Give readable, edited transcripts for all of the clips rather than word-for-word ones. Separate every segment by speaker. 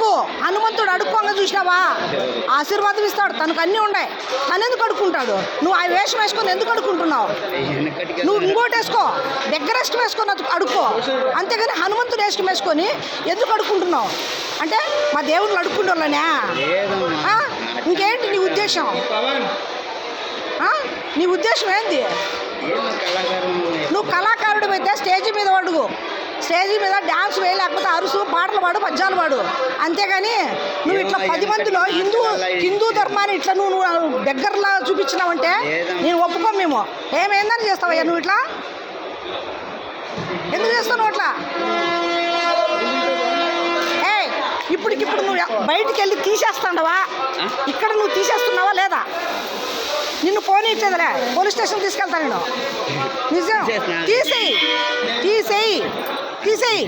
Speaker 1: నువ్వు హనుమంతుడు అడుక్కోంగా చూసినావా? ఆశీర్వాదం ఇస్తాడు, తనకు అన్నీ ఉన్నాయి. తను ఎందుకు అడుక్కుంటాడు? నువ్వు ఆ వేషం వేసుకొని ఎందుకు అడుక్కుంటున్నావు? నువ్వు ఇంకోటి వేసుకో, దగ్గర ఇష్టం వేసుకొని అడుక్కో. అంతేగాని హనుమంతుడు ఇష్టం వేసుకొని ఎందుకు అడుక్కుంటున్నావు? అంటే మా దేవుళ్ళు అడుక్కుంటోళ్ళనే? ఇంకేంటి నీ ఉద్దేశం? నీ ఉద్దేశం ఏంది? నువ్వు కళాకారుడు అయితే స్టేజీ మీద అడుగు, స్టేజీ మీద డ్యాన్స్ వేయలేకపోతే అరుసు, పాటలు పాడు, పద్యాలు పాడు. అంతేగాని నువ్వు ఇట్లా 10 మందిలో హిందూ ధర్మాన్ని ఇట్లా నువ్వు దగ్గరలా చూపించినావంటే నేను ఒప్పుకో. మేము ఏమైందని చేస్తావయ్యా నువ్వు ఇట్లా? ఎందుకు చేస్తావు నువ్వు అట్లా? ఇప్పటికిప్పుడు నువ్వు బయటికి వెళ్ళి తీసేస్తాండవా? ఇక్కడ నువ్వు తీసేస్తున్నావా లేదా? నిన్ను పోనీ ఇచ్చేదిలే, పోలీస్ స్టేషన్ తీసుకెళ్తాను నేను. నిజం, తీసేయి తీసేయి తీసేయి.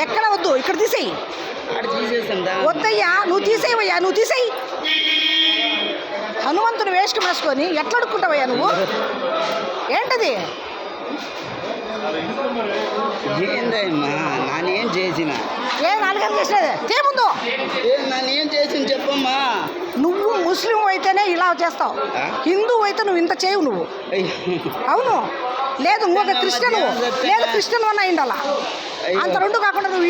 Speaker 1: ఎక్కడ వద్దు, ఇక్కడ తీసేయి. వద్దయ్యా, నువ్వు తీసేయవయ్యా, నువ్వు తీసేయి. హనుమంతుని వేషం వేసుకొని ఎట్లా అడుక్కుంటావయ్యా నువ్వు? ఏంటది?
Speaker 2: ఏందమ్మా నానేం చేసిన?
Speaker 1: నాలుగేం చేసినది ఏముందో?
Speaker 2: నానేం చేసిన చెప్పమ్మా.
Speaker 1: నువ్వు ముస్లిం అయితేనే ఇలా చేస్తావు, హిందూ అయితే నువ్వు ఇంత చేయవు నువ్వు. అవును, లేదు ఇంకొక క్రిస్టియన్, లేదు క్రిస్టియన్ అన్న అయిండాలా. అంత రెండు కాకుండా నువ్వు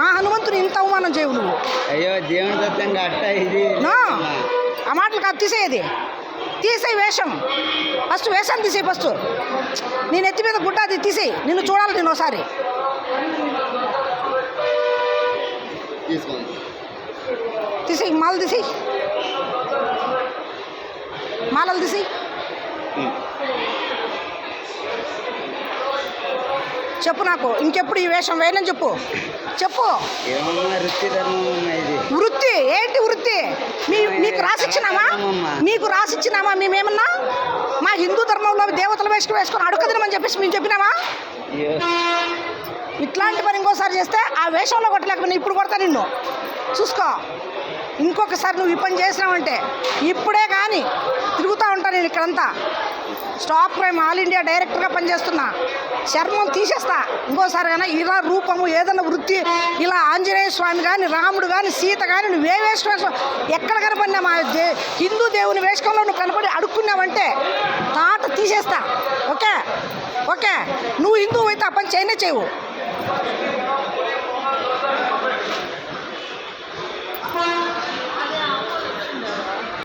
Speaker 1: మా హనుమంతుని ఇంత అవమానం చేయవు నువ్వు.
Speaker 2: అయ్యో దేవుని దత్తంగా అట్ట ఇది
Speaker 1: ఆ మాటలు కాదు, తీసేది. తీసేయి వేషం, ఫస్ట్ వేషాన్ని తీసేయి. ఫస్ట్ నేను ఎత్తి మీద గుడ్డ అది తీసేయి. నిన్ను చూడాలి నేను ఒకసారి. తీసేయి, మాలలు తీసేయి, మాలలు తీసేయి. చెప్పు నాకు, ఇంకెప్పుడు ఈ వేషం వేయనని చెప్పు. చెప్పు. వృత్తి ఏంటి? వృత్తి నీకు రాసిచ్చినామా? నీకు రాసిచ్చినామా? మేమేమన్నా మా హిందూ ధర్మంలో దేవతల వేషం వేసుకొని అడుగుదనమని చెప్పేసి మేము చెప్పినామా? ఇట్లాంటి పని ఇంకోసారి చేస్తే ఆ వేషంలో కొట్టలేకపోయినా ఇప్పుడు కొడతా నిన్ను, చూసుకో. ఇంకొకసారి నువ్వు ఈ పని చేసినావంటే ఇప్పుడే కానీ తిరుగుతూ ఉంటాను నేను ఇక్కడంతా. స్టాప్ క్రైమ్ ఆల్ ఇండియా డైరెక్టర్గా పనిచేస్తున్నా. చర్మం తీసేస్తా ఇంకోసారి. కానీ ఇలా రూపము ఏదైనా వృత్తి, ఇలా ఆంజనేయ స్వామి కానీ, రాముడు కానీ, సీత కానీ నువ్వే వేషం ఎక్కడ కనపడినా మా హిందూ దేవుని వేషంలో నువ్వు కనపడి అడుక్కున్నావంటే తాట తీసేస్తా. ఓకే ఓకే, నువ్వు హిందువు అయితే ఆ పని చేయనే చేయవు.